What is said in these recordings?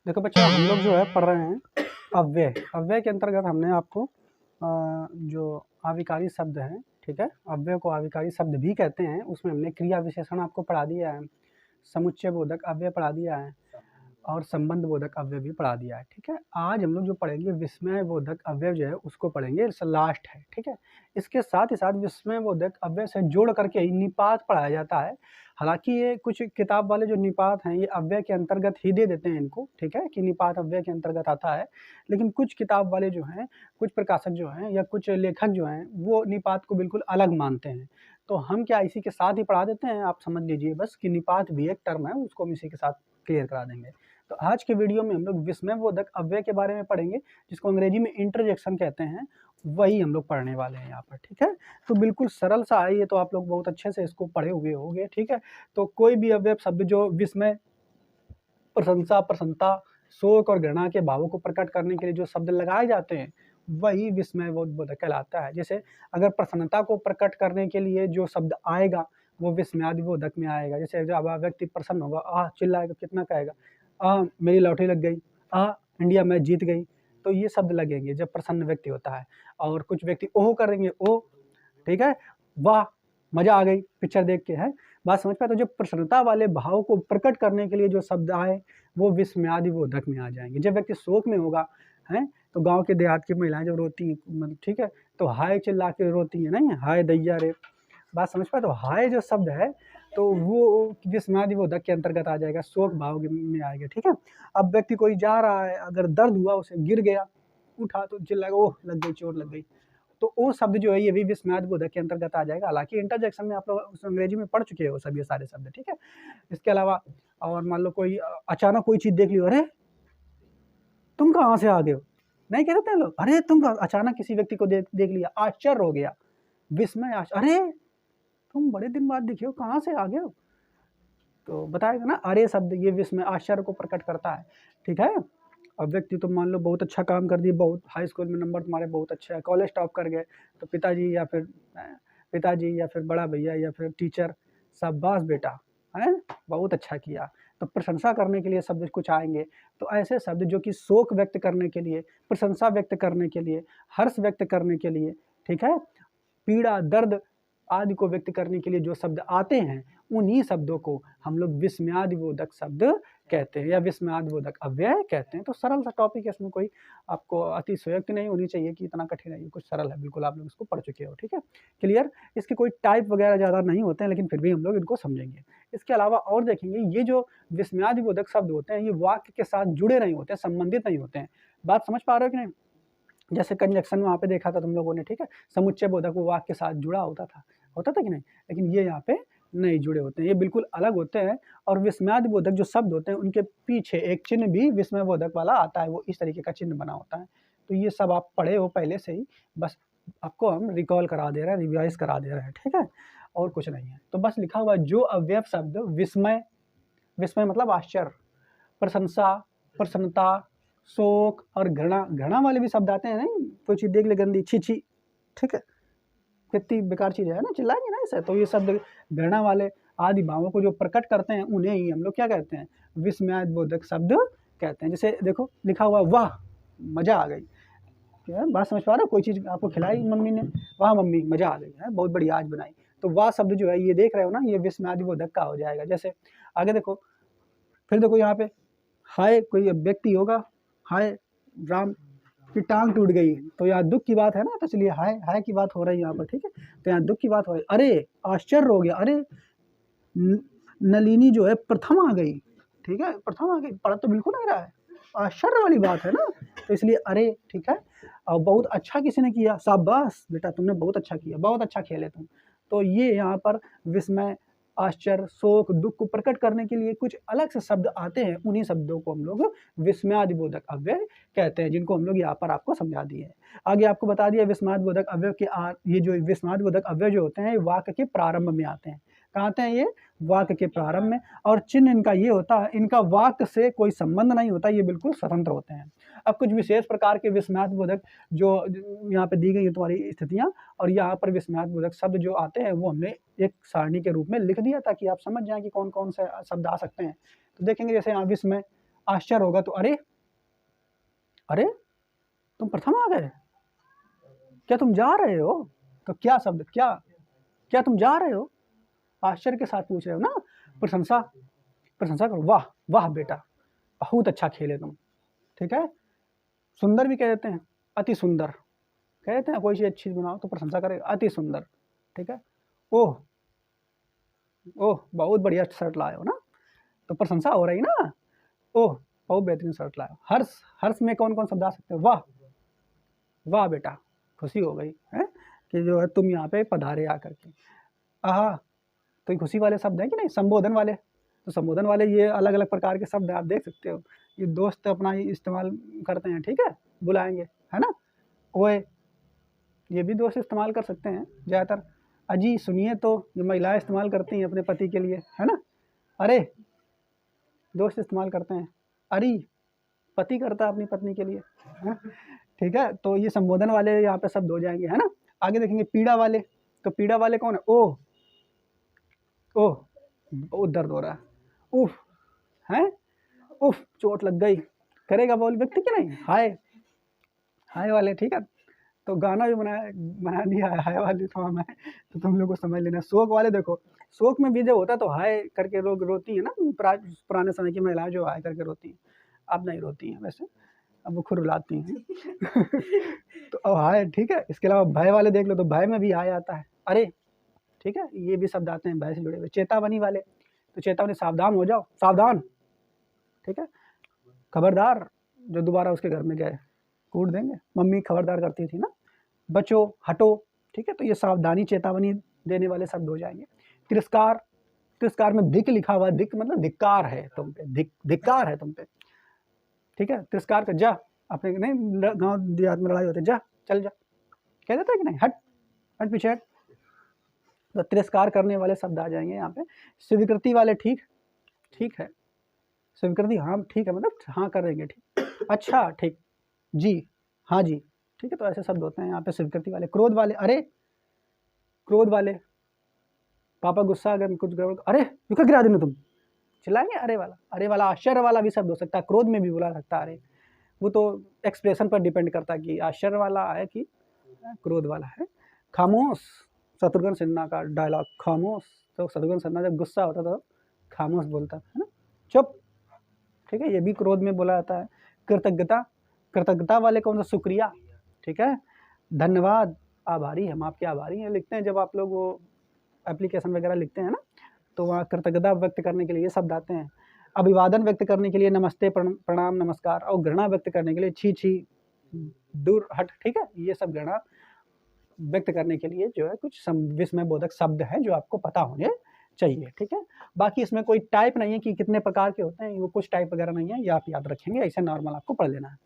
देखो बच्चों, हम लोग जो है पढ़ रहे हैं अव्यय। अव्यय के अंतर्गत हमने आपको जो आविकारी शब्द हैं, ठीक है, अव्यय को आविकारी शब्द भी कहते हैं, उसमें हमने क्रिया विशेषण आपको पढ़ा दिया है, समुच्चय बोधक अव्यय पढ़ा दिया है और संबंध बोधक अव्यय भी पढ़ा दिया है। ठीक है, आज हम लोग जो पढ़ेंगे विस्मय बोधक अव्यय जो है उसको पढ़ेंगे, लास्ट है। ठीक है, इसके साथ ही साथ विस्मय बोधक अव्यय से जोड़ करके ही निपात पढ़ाया जाता है। हालांकि ये कुछ किताब वाले जो निपात हैं ये अव्यय के अंतर्गत ही दे देते हैं इनको, ठीक है, कि निपात अव्यय के अंतर्गत आता है, लेकिन कुछ किताब वाले जो हैं, कुछ प्रकाशक जो हैं या कुछ लेखक जो हैं वो निपात को बिल्कुल अलग मानते हैं। तो हम क्या इसी के साथ ही पढ़ा देते हैं, आप समझ लीजिए बस कि निपात भी एक टर्म है, उसको हम इसी के साथ क्लियर करा देंगे। तो आज के वीडियो में हम लोग विस्मय बोधक अव्यय के बारे में पढ़ेंगे, जिसको अंग्रेजी में इंटरजेक्शन कहते हैं, वही हम लोग पढ़ने वाले हैं यहाँ पर। ठीक है, तो बिल्कुल सरल सा है ये, तो आप लोग बहुत अच्छे से इसको पढ़े हुए होंगे। ठीक है, तो कोई भी अव्यय शब्द जो विस्मय, प्रशंसा, प्रसन्नता, शोक और घृणा के भावों को प्रकट करने के लिए जो शब्द लगाए जाते हैं वही विस्मय बोधक कहलाता है। जैसे अगर प्रसन्नता को प्रकट करने के लिए जो शब्द आएगा वो विस्मयादि बोधक में आएगा। जैसे जब व्यक्ति प्रसन्न होगा, आह चिल्लाएगा, कितना कहेगा, आह मेरी लॉटरी लग गई, आह इंडिया मैच जीत गई, तो ये शब्द लगेंगे जब प्रसन्न व्यक्ति होता है। और कुछ व्यक्ति ओह करेंगे, ओह, ठीक है, वाह मजा आ गई पिक्चर देख के, है बात समझ पाए। तो जो प्रसन्नता वाले भाव को प्रकट करने के लिए जो शब्द आए वो विस्मयादि बोधक में आ जाएंगे। जब व्यक्ति शोक में होगा, है, तो गांव के देहात की महिलाएं जब रोती हैं, मतलब ठीक है, तो हाय चिल्ला के रोती है, नहीं हाय दैया रे, बात समझ पाए। तो हाय जो शब्द है तो वो विस्मयादि बोधक के अंतर्गत आ जाएगा, शोक भाव में आएगा। ठीक है, अब व्यक्ति कोई जा रहा है, अगर दर्द हुआ, उसे गिर गया, उठा तो चिल्लाएगा, ओह लग गई, चोट लग गई, तो वो शब्द जो है ये भी विस्मयादि बोधक के अंतर्गत आ जाएगा। हालांकि इंटरजेक्शन में आप लोग अंग्रेजी में पढ़ चुके हो सब ये सारे शब्द। ठीक है, इसके अलावा और मान लो कोई अचानक कोई चीज देख लियो, अरे तुम कहाँ से आ गए हो, नहीं कहते हैं लोग, अरे तुम अचानक किसी व्यक्ति को देख लिया, आश्चर्य हो गया, विस्मय, अरे तुम बड़े दिन बाद दिखे हो, कहाँ से आ गए हो, तो बताएगा ना, अरे शब्द ये विस्मय, आश्चर्य को प्रकट करता है। ठीक है, अब व्यक्ति तुम मान लो बहुत अच्छा काम कर दिए, बहुत हाई स्कूल में नंबर तुम्हारे बहुत अच्छे है, कॉलेज टॉप कर गए, तो पिताजी या फिर बड़ा भैया या फिर टीचर, शाबाश बेटा, है बहुत अच्छा किया, तो प्रशंसा करने के लिए शब्द कुछ आएंगे। तो ऐसे शब्द जो कि शोक व्यक्त करने के लिए, प्रशंसा व्यक्त करने के लिए, हर्ष व्यक्त करने के लिए, ठीक है, पीड़ा, दर्द आदि को व्यक्त करने के लिए जो शब्द आते हैं, उन्हीं शब्दों को हम लोग विस्मयादि बोधक शब्द कहते हैं या विस्मयादि बोधक अव्यय कहते हैं। तो सरल सा टॉपिक है, इसमें कोई आपको अतिशयोक्ति नहीं होनी चाहिए कि इतना कठिन है, ये कुछ सरल है, बिल्कुल आप लोग इसको पढ़ चुके हो। ठीक है, क्लियर। इसके कोई टाइप वगैरह ज़्यादा नहीं होते हैं, लेकिन फिर भी हम लोग इनको समझेंगे। इसके अलावा और देखेंगे, ये जो विस्मयादि बोधक शब्द होते हैं ये वाक्य के साथ जुड़े नहीं होते, संबंधित नहीं होते हैं। बात समझ पा रहे हो कि नहीं। जैसे कंजक्शन में वहाँ पे देखा था तुम लोगों ने, ठीक है, समुच्चय बोधक वो वाक्य के साथ जुड़ा होता था कि नहीं, लेकिन ये यहाँ पे नहीं जुड़े होते हैं, ये बिल्कुल अलग होते हैं। और विस्मयादि बोधक जो शब्द होते हैं उनके पीछे एक चिन्ह भी विस्मय बोधक वाला आता है, वो इस तरीके का चिन्ह बना होता है। तो ये सब आप पढ़े हो पहले से ही, बस आपको हम रिकॉल करा दे रहे हैं, रिवाइज करा दे रहे हैं। ठीक है, और कुछ नहीं है। तो बस लिखा हुआ जो अव्यय शब्द विस्मय, विस्मय मतलब आश्चर्य, प्रशंसा, प्रसन्नता, शोक और घृणा, घृणा वाले भी शब्द आते हैं, नहीं कोई चीज देख ले गंदी, छी छी, ठीक है, कितनी बेकार चीज है ना, चिल्लाएंगे ना इसे, तो ये शब्द घृणा वाले आदि भावों को जो प्रकट करते हैं उन्हें ही हम लोग क्या कहते हैं, विस्मयादि बोधक शब्द कहते हैं। जैसे देखो लिखा हुआ, वाह मजा आ गई, क्या बात समझ पा रहे हो, कोई चीज आपको खिलाई मम्मी ने, वाह मम्मी मजा आ गई है, बहुत बड़ी आज बनाई, तो वाह शब्द जो है ये देख रहे हो ना, ये विस्मयादि बोधक का हो जाएगा। जैसे आगे देखो, फिर देखो यहाँ पे, हाय कोई व्यक्ति होगा, हाय राम की टांग टूट गई, तो यहाँ दुख की बात है ना, तो चलिए हाय हाय की बात हो रही है यहाँ पर। ठीक है, तो यहाँ दुख की बात हो रही, अरे आश्चर्य हो गया, अरे नलिनी जो है प्रथम आ गई, ठीक है, प्रथम आ गई, पढ़ तो बिल्कुल नहीं रहा है, आश्चर्य वाली बात है ना, तो इसलिए अरे, ठीक है, और बहुत अच्छा किसी ने किया, शाबाश बेटा तुमने बहुत अच्छा किया, बहुत अच्छा खेले तुम। तो ये यहाँ पर विस्मय, आश्चर्य, शोक, दुख को प्रकट करने के लिए कुछ अलग से शब्द आते हैं, उन्हीं शब्दों को हम लोग विस्मयादि बोधक अव्यय कहते हैं, जिनको हम लोग यहाँ पर आपको समझा दिए। आगे आपको बता दिया विस्मयादि बोधक अव्यय के ये जो विस्मयादि बोधक अव्यय जो होते हैं वाक्य के प्रारंभ में आते हैं। कहाँ आते हैं ये, वाक्य के प्रारंभ में, और चिन्ह इनका ये होता है, इनका वाक्य से कोई संबंध नहीं होता, ये बिल्कुल स्वतंत्र होते हैं। अब कुछ विशेष प्रकार के विस्मयादि बोधक जो यहाँ पे दी गई है तुम्हारी स्थितियाँ, और यहाँ पर विस्मयादि बोधक शब्द जो आते हैं वो हमने एक सारणी के रूप में लिख दिया ताकि आप समझ जाएं कि कौन कौन से शब्द आ सकते हैं। तो देखेंगे जैसे यहाँ विस्मय, आश्चर्य होगा तो अरे अरे तुम प्रथम आ गए, क्या तुम जा रहे हो? तो क्या शब्द, क्या क्या तुम जा रहे हो? आश्चर्य के साथ पूछ रहे हो ना, प्रशंसा, प्रशंसा करो, वाह वाह बेटा बहुत अच्छा खेले तुम, ठीक है। सुंदर भी कह देते हैं, अति सुंदर कह देते हैं, कोई चीज़ अच्छी बनाओ तो प्रशंसा करेगा, अति सुंदर, ठीक है। ओह ओह बहुत बढ़िया शर्ट लाए हो ना, तो प्रशंसा हो रही ना, ओह बहुत बेहतरीन शर्ट लाए हो। हर्ष, हर्ष में कौन कौन शब्द आ सकते हैं? वाह वाह बेटा, खुशी हो गई है कि जो है तुम यहाँ पे पधारे आकर के। आहा, तो ये खुशी वाले शब्द हैं कि नहीं? संबोधन वाले, तो संबोधन वाले ये अलग अलग प्रकार के शब्द हैं, आप देख सकते हो, ये दोस्त अपना ही इस्तेमाल करते हैं, ठीक है, बुलाएंगे, है ना। ओए, ये भी दोस्त इस्तेमाल कर सकते हैं ज़्यादातर। अजी सुनिए, तो ये महिलाएं इस्तेमाल करती हैं अपने पति के लिए, है ना। अरे दोस्त इस्तेमाल करते हैं, अरे पति करता है अपनी पत्नी के लिए, है ना? ठीक है, तो ये संबोधन वाले यहाँ पे शब्द हो जाएंगे, है ना। आगे देखेंगे पीड़ा वाले, तो पीड़ा वाले कौन है? ओह ओह बहुत दर्द हो रहा है, उफ है, उफ चोट लग गई, करेगा बोल व्यक्ति कि नहीं? हाय, हाय वाले, ठीक है। तो गाना भी बना दिया है हाय वाले थोड़ा मैं, तो तुम लोग को समझ लेना। शोक वाले देखो, शोक में भी जब होता है तो हाय करके लोग रोती है ना, पुराने समय की महिलाएं जो हाय करके रोती हैं, अब नहीं रोती हैं वैसे, अब वो खुद रुलाती हैं तो अब हाय, ठीक है। इसके अलावा भय वाले देख लो, तो भय में भी हाय आता है, अरे, ठीक है, ये भी शब्द आते हैं भय से जुड़े हुए। चेतावनी वाले, तो चेतावनी, सावधान हो जाओ, सावधान, ठीक है। खबरदार, जो दोबारा उसके घर में गए कूट देंगे, मम्मी खबरदार करती थी ना, बचो, हटो, ठीक है। तो ये सावधानी, चेतावनी देने वाले शब्द हो जाएंगे। तिरस्कार, तिरस्कार में धिक लिखा हुआ, धिक मतलब धिक्कार है तुम पे, धिक्कार है तुम पे, ठीक है। तिरस्कार का, जा, अपने नहीं गांव देहात में लड़ाई होती है, जा चल जा, कह देता है कि नहीं, हट हट पीछे हट, तो तिरस्कार करने वाले शब्द आ जाएंगे यहाँ पे। स्वीकृति वाले, ठीक, ठीक है, स्वीकृति, हाँ ठीक है, मतलब हाँ करेंगे, ठीक, अच्छा ठीक, जी, हाँ जी, ठीक है। तो ऐसे शब्द होते हैं यहाँ पे स्वीकृति वाले। क्रोध वाले, अरे, क्रोध वाले, पापा गुस्सा अगर कुछ गड़बड़, अरे क्यों गिरा देना तुम, चिल्लाएंगे, अरे वाला। अरे वाला आश्चर्य वाला भी शब्द हो सकता है, क्रोध में भी बोला सकता है अरे, वो तो एक्सप्रेशन पर डिपेंड करता है कि आश्चर्य वाला है कि क्रोध वाला है। खामोश, शत्रुघ्न सिन्हा का डायलॉग, खामोश, तो शत्रुघ्न सिन्हा जब गुस्सा होता था खामोश बोलता है ना, चुप, ठीक है, ये भी क्रोध में बोला जाता है। कृतज्ञता, कृतज्ञता वाले कौन सा? शुक्रिया, ठीक है, धन्यवाद, आभारी, हम आपके आभारी हैं, लिखते हैं जब आप लोग वो एप्लीकेशन वगैरह लिखते हैं ना, तो वहाँ कृतज्ञता व्यक्त करने के लिए ये शब्द आते हैं। अभिवादन व्यक्त करने के लिए नमस्ते, प्रणाम, नमस्कार, और घृणा व्यक्त करने के लिए छी छी, दूर हट, ठीक है। ये सब घृणा व्यक्त करने के लिए जो है कुछ विस्मय बोधक शब्द हैं जो आपको पता होने चाहिए, ठीक है। बाकी इसमें कोई टाइप नहीं है कि कितने प्रकार के होते हैं, वो कुछ टाइप वगैरह नहीं है, ये आप याद रखेंगे, ऐसे नॉर्मल आपको पढ़ लेना है।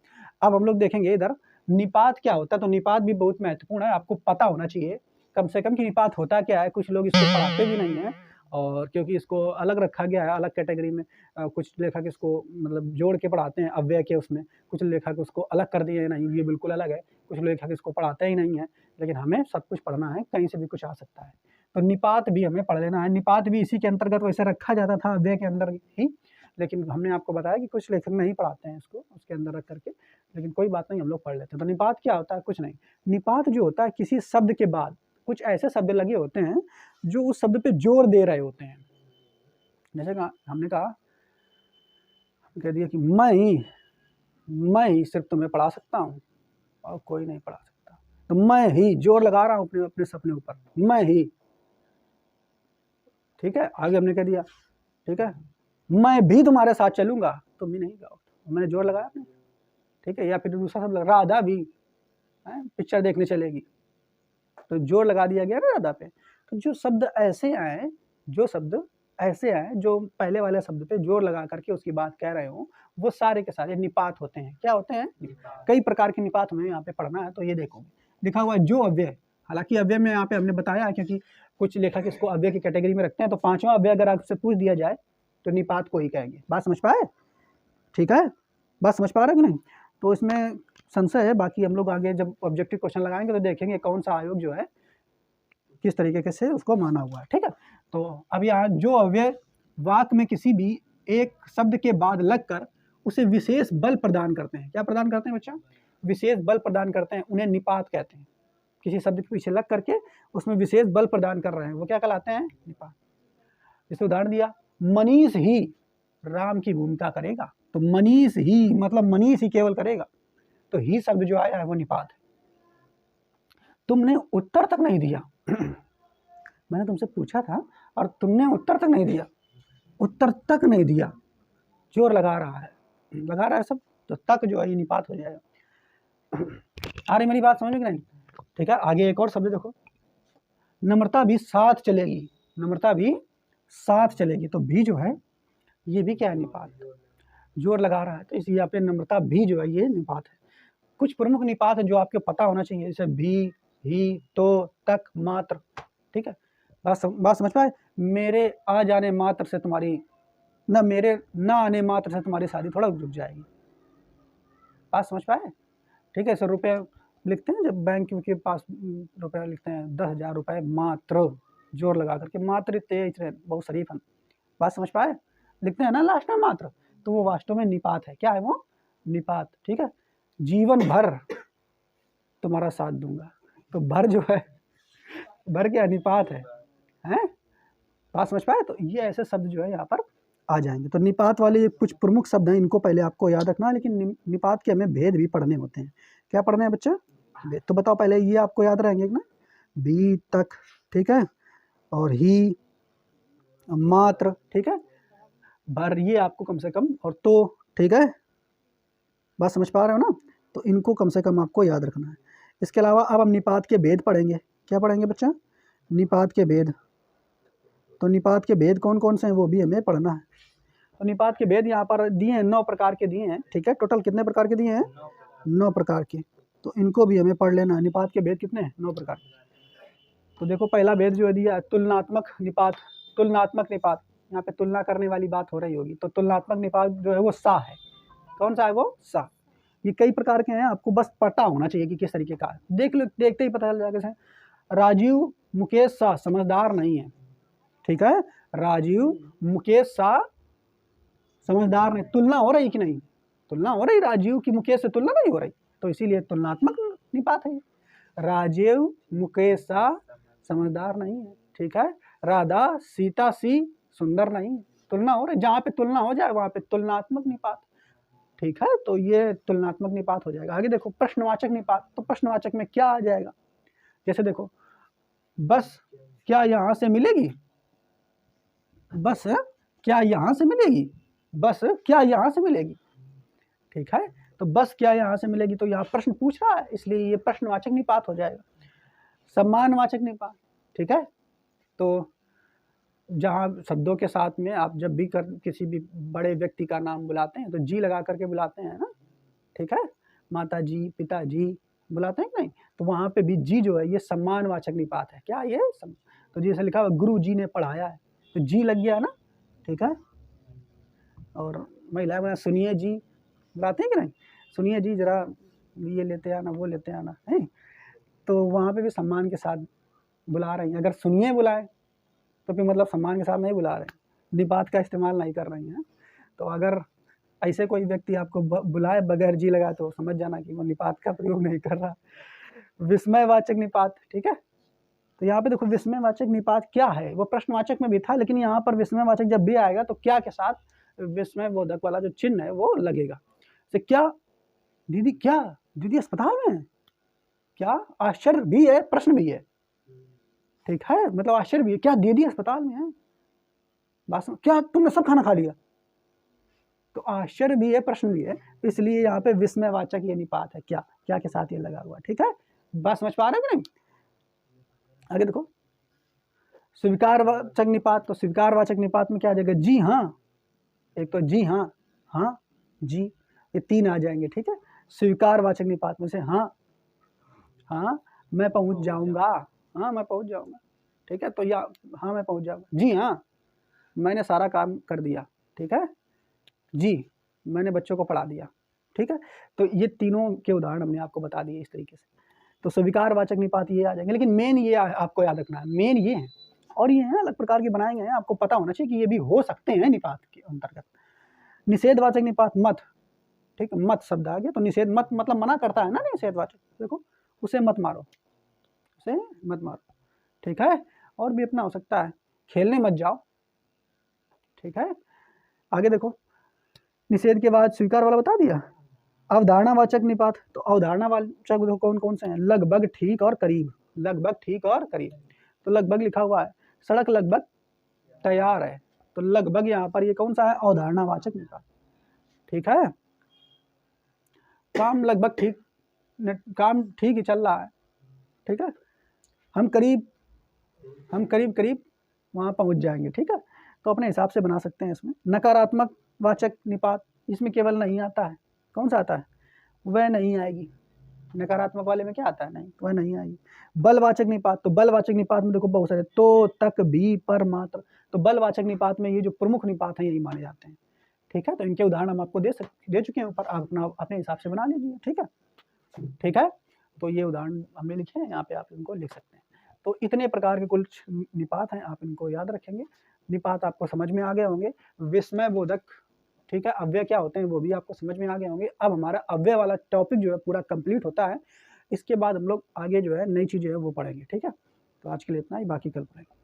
अब हम लोग देखेंगे इधर निपात क्या होता है, तो निपात भी बहुत महत्वपूर्ण है, आपको पता होना चाहिए कम से कम कि निपात होता क्या है। कुछ लोग इसको पढ़ाते भी नहीं हैं, और क्योंकि इसको अलग रखा गया है, अलग कैटेगरी में, कुछ लेखक इसको मतलब जोड़ के पढ़ाते हैं अव्यय के उसमें, कुछ लेखक उसको अलग कर दिए, नहीं ये बिल्कुल अलग है, कुछ लेखक इसको पढ़ाते ही नहीं है, लेकिन हमें सब कुछ पढ़ना है, कहीं से भी कुछ आ सकता है। तो निपात भी हमें पढ़ लेना है। निपात भी इसी के अंतर्गत वैसे रखा जाता था अव्यय के अंदर ही, लेकिन हमने आपको बताया कि कुछ लेखक नहीं पढ़ाते हैं इसको उसके अंदर रख करके, लेकिन कोई बात नहीं, हम लोग पढ़ लेते हैं। तो निपात क्या होता है? कुछ नहीं, निपात जो होता है किसी शब्द के बाद कुछ ऐसे शब्द लगे होते हैं जो उस शब्द पे जोर दे रहे होते हैं। जैसे हमने कहा, कह दिया कि मैं ही सिर्फ तुम्हें पढ़ा सकता हूँ और कोई नहीं पढ़ा सकता, तो मैं ही जोर लगा रहा हूँ अपने सपने ऊपर, मैं ही, ठीक है। आगे हमने कह दिया, ठीक है, मैं भी तुम्हारे साथ चलूंगा, तुम भी नहीं गाओ, मैंने जोर लगाया अपने, ठीक है। या फिर दूसरा शब्द राधा भी पिक्चर देखने चलेगी, तो जोर लगा दिया गया ना राधा पे। तो जो शब्द ऐसे आए, जो शब्द ऐसे आए जो पहले वाले शब्द पे जोर लगा करके उसकी बात कह रहे हो, वो सारे के सारे निपात होते हैं। क्या होते हैं? कई प्रकार के निपात हमें यहाँ पे पढ़ना है, तो ये देखो लिखा हुआ है जो अव्यय, हालांकि अव्यय में यहाँ पे हमने बताया है क्योंकि कुछ लेखक इसको अव्यय की कैटेगरी में रखते हैं, तो पांचवा अव्यय अगर आपसे पूछ दिया जाए तो निपात को ही कहेंगे। बात समझ पाए? ठीक है, बात समझ पा रहे कि नहीं? तो इसमें संशय है, बाकी हम लोग आगे जब ऑब्जेक्टिव क्वेश्चन लगाएंगे तो देखेंगे कौन सा आयोग जो है किस तरीके से उसको माना हुआ है, ठीक है। तो अब यहाँ जो अव्यय वाक्य में किसी भी एक शब्द के बाद लगकर उसे विशेष बल प्रदान करते हैं। क्या प्रदान करते हैं बच्चा? विशेष बल प्रदान करते हैं, उन्हें निपात कहते हैं। किसी शब्द के पीछे लग करके उसमें विशेष बल प्रदान कर रहे हैं, वो क्या कहलाते हैं? निपात। जैसे उदाहरण दिया, मनीष ही राम की भूमिका करेगा, तो मनीष ही मतलब मनीष ही केवल करेगा, तो ही शब्द जो आया है वो निपात है। तुमने उत्तर तक नहीं दिया मैंने तुमसे पूछा था और तुमने उत्तर तक नहीं दिया, उत्तर तक नहीं दिया, जोर लगा रहा है सब, तो तक जो है ये निपात हो जाएगा। आ रही मेरी बात समझ में कि नहीं? ठीक है, आगे एक और शब्द देखो, नम्रता भी साथ चलेगी, नम्रता भी साथ चलेगी, तो भी जो है ये भी क्या है? निपात। जोर लगा रहा है तो इस यहाँ पे नम्रता भी जो है ये निपात है। कुछ प्रमुख निपात है जो आपको पता होना चाहिए, जैसे भी, ही, तो, तक, मात्र। ठीक है, बात समझ पाए? मेरे आ जाने मात्र से तुम्हारी मेरे ना आने मात्र से तुम्हारी शादी थोड़ा रुक जाएगी। बात समझ पाए? ठीक है, सर रुपये लिखते हैं जब बैंक के पास रुपया लिखते हैं 10,000 रुपये मात्र, जोर लगा करके, मात्र तेज बहुत शरीफ हम। बात समझ पाए? लिखते हैं ना लास्ट में मात्र, तो वो वास्तव में निपात है। क्या है वो? निपात। ठीक है, जीवन भर तुम्हारा साथ दूंगा, तो भर जो है, भर क्या? निपात है, हैं? बात समझ पाए? तो ये ऐसे शब्द जो है यहाँ पर आ जाएंगे। तो निपात वाले कुछ प्रमुख शब्द हैं, इनको पहले आपको याद रखना है, लेकिन निपात के हमें भेद भी पढ़ने होते हैं। क्या पढ़ने हैं बच्चा? भेद। तो बताओ पहले, ये आपको याद रहेंगे ना, भी, तक, ठीक है, और ही, मात्र, ठीक है, भर, ये आपको कम से कम, और तो, ठीक है, बात समझ पा रहे हो ना? तो इनको कम से कम आपको याद रखना है। इसके अलावा अब हम निपात के भेद पढ़ेंगे। क्या पढ़ेंगे बच्चा? निपात के भेद। तो निपात के भेद कौन कौन से हैं वो भी हमें पढ़ना है। तो निपात के भेद यहाँ पर दिए हैं, 9 प्रकार के दिए हैं। ठीक है, टोटल कितने प्रकार के दिए हैं? 9 प्रकार के। तो इनको भी हमें पढ़ लेना है। निपात के भेद कितने हैं? 9 प्रकार। तो देखो पहला भेद जो है दिया है तुलनात्मक निपात। तुलनात्मक निपात, यहाँ पे तुलना करने वाली बात हो रही होगी, तो तुलनात्मक निपात जो है वो सा है। कौन सा है वो? सा। ये कई प्रकार के हैं, आपको बस पता होना चाहिए कि किस तरीके का है। देख लो, देखते ही पता चल जाएगा। कैसे? राजीव मुकेश सा समझदार नहीं है। ठीक है, राजीव मुकेश सा समझदार नहीं। तुलना हो रही कि नहीं? तुलना हो रही, राजीव की मुकेश से तुलना नहीं हो रही, तो इसीलिए तुलनात्मक निपात है। राजीव मुकेश सा समझदार नहीं है। ठीक है, राधा सीता सी सुंदर नहीं है। तुलना हो रही, जहाँ पे तुलना हो जाए वहाँ पे तुलनात्मक निपात। ठीक है, तो ये तुलनात्मक निपात हो जाएगा। आगे देखो प्रश्नवाचक निपात। तो प्रश्नवाचक में क्या आ जाएगा? जैसे देखो, बस क्या यहाँ से मिलेगी? बस क्या यहाँ से मिलेगी? बस क्या यहाँ से मिलेगी? ठीक है, तो बस क्या यहाँ से मिलेगी, तो यहाँ प्रश्न पूछ रहा है, इसलिए ये प्रश्नवाचक निपात हो जाएगा। सम्मानवाचक निपात। ठीक है, तो जहाँ शब्दों के साथ में आप जब भी किसी भी बड़े व्यक्ति का नाम बुलाते हैं तो जी लगा करके बुलाते हैं ना। ठीक है, माता जी, पिता जी बुलाते हैं कि नहीं, तो वहाँ पे भी जी जो है ये सम्मानवाचक निपात है। क्या ये तो जैसे लिखा हुआ गुरु जी ने पढ़ाया है, तो जी लग गया ना। ठीक है, और महिलाएं बोला सुनिए जी बुलाते हैं कि नहीं, सुनिए जी जरा ये लेते आना वो लेते आना है, तो वहाँ पे भी सम्मान के साथ बुला रही हैं। अगर सुनिए बुलाए तो फिर मतलब सम्मान के साथ नहीं बुला रहे हैं, निपात का इस्तेमाल नहीं कर रही हैं। तो अगर ऐसे कोई व्यक्ति आपको बुलाए बगैर जी लगाए तो समझ जाना कि वो निपात का प्रयोग नहीं कर रहा। विस्मयवाचक निपात। ठीक है, तो यहाँ पे देखो विस्मयवाचक निपात क्या है, वो प्रश्नवाचक में भी था, लेकिन यहाँ पर विस्मयवाचक जब भी आएगा तो क्या के साथ विस्मय बोधक वाला जो चिन्ह है वो लगेगा। तो क्या दीदी, क्या दीदी अस्पताल में है? क्या आश्चर्य भी है, प्रश्न भी है। ठीक है, मतलब आश्चर्य भी है, क्या दीदी अस्पताल में है? बस क्या तुमने सब खाना खा लिया? तो आश्चर्य भी है, प्रश्न भी है, इसलिए यहाँ पे विस्मयवाचक ये निपात है। क्या क्या के साथ ये लगा हुआ। ठीक है, बात समझ पा रहे हैं कि नहीं? आगे देखो स्वीकारवाचक निपात। तो स्वीकारवाचक निपात में क्या आ जाएगा? जी हाँ, एक तो जी हाँ, हाँ जी, ये 3 आ जाएंगे। ठीक है, स्वीकारवाचक निपात में से हाँ, हाँ मैं पहुंच जाऊंगा, हाँ मैं पहुंच जाऊंगा। ठीक है, तो या हाँ मैं पहुंच जाऊंगा, जी हाँ मैंने सारा काम कर दिया। ठीक है, जी मैंने बच्चों को पढ़ा दिया। ठीक है, तो ये तीनों के उदाहरण हमने आपको बता दिए इस तरीके से। तो स्वीकारवाचक निपात ये आ जाएंगे, लेकिन मेन ये आपको याद रखना है, मेन ये है, और ये हैं अलग प्रकार के बनाए गए हैं, आपको पता होना चाहिए कि ये भी हो सकते हैं निपात के अंतर्गत। निषेधवाचक निपात मत, ठीक है, मत शब्द आ गया तो निषेध, मत मतलब मना करता है ना निषेधवाचक, देखो उसे मत मारो, उसे मत मारो, ठीक है। और भी अपना हो सकता है, खेलने मत जाओ, ठीक है। आगे देखो, निषेध के बाद स्वीकार वाला बता दिया। अवधारणावाचक निपात, तो अवधारणावाचक देखो कौन कौन से हैं, लगभग, ठीक और करीब, लगभग, ठीक और करीब। तो लगभग लिखा हुआ है, सड़क लगभग तैयार है, तो लगभग यहाँ पर ये कौन सा है, अवधारणावाचक निपात, ठीक है। काम लगभग ठीक, काम ठीक ही चल रहा है, ठीक है। हम करीब करीब वहाँ पहुँच जाएंगे, ठीक है। तो अपने हिसाब से बना सकते हैं इसमें। नकारात्मक वाचक निपात, इसमें केवल नहीं आता है, कौन सा आता है, वह नहीं आएगी, नकारात्मक वाले में क्या आता है, नहीं, वह नहीं आएगी। बलवाचक निपात, तो बलवाचक निपात में देखो बहुत सारे, तो, तक, भी, पर, मात्र, तो बलवाचक निपात में ये जो प्रमुख निपात हैं यही माने जाते हैं, ठीक है। तो इनके उदाहरण हम आपको दे चुके हैं ऊपर, आप अपने हिसाब से बना लीजिए, ठीक है, ठीक है। तो ये उदाहरण हमने लिखे हैं, यहाँ पे आप इनको लिख सकते हैं। तो इतने प्रकार के कुल निपात हैं, आप इनको याद रखेंगे। निपात आपको समझ में आ गए होंगे, विस्मय बोधक, ठीक है, अव्यय क्या होते हैं वो भी आपको समझ में आ गए होंगे। अब हमारा अव्यय वाला टॉपिक जो है पूरा कंप्लीट होता है, इसके बाद हम लोग आगे जो है नई चीज़ जो है वो पढ़ेंगे, ठीक है। तो आज के लिए इतना ही, बाकी कल पढ़ेंगे।